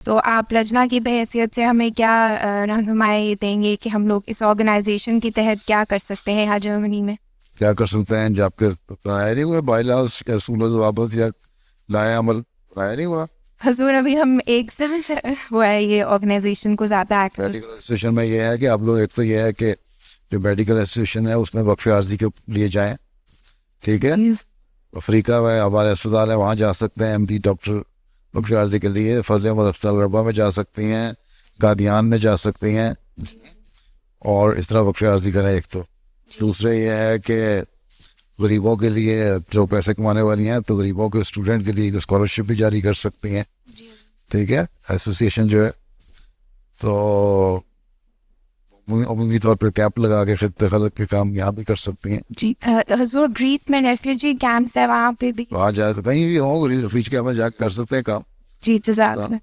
तो आप लजना की बहैसियत से हमें क्या रहनुमाई देंगे कि हम लोग इस ऑर्गेनाइजेशन के तहत क्या कर सकते हैं यहाँ जर्मनी में? क्या कर सकते हैं? जब आपके लाया नहीं हुआ बाई लॉस सूलों वापस या लाया अमल लाया नहीं हुआ। हजूर अभी हम एक साल हुआ है ये ऑर्गेनाइजेशन को ज़्यादा एक्टिव। मेडिकल एसोसिएशन में ये है कि आप लोग, एक तो ये है कि जो मेडिकल एसोसिएशन है उसमें वक्फ आर्जी के लिए जाएं, ठीक है। अफ्रीका में हमारे अस्पताल है, वहाँ जा सकते हैं एमडी डॉक्टर वक्फ आर्जी के लिए। फजल उमर अस्पताल रबा में जा सकती हैं, कादियान में जा सकती हैं, और इस तरह वक्फ आर्जी करें एक तो। दूसरे ये है कि गरीबों के लिए जो पैसे कमाने वाली हैं तो गरीबों के स्टूडेंट के लिए स्कॉलरशिप भी जारी कर सकती हैं, ठीक है, एसोसिएशन जो है। तो अमूमी तौर पर कैंप लगा के खिदमत खलक के काम यहाँ भी कर सकती हैं। जी हजूर ग्रीस में रेफ्यूजी कैंप्स है, वहाँ पे भी वहाँ जाए तो कहीं भी हो, रिच के में जाकर कर सकते हैं काम। जी जज़ाक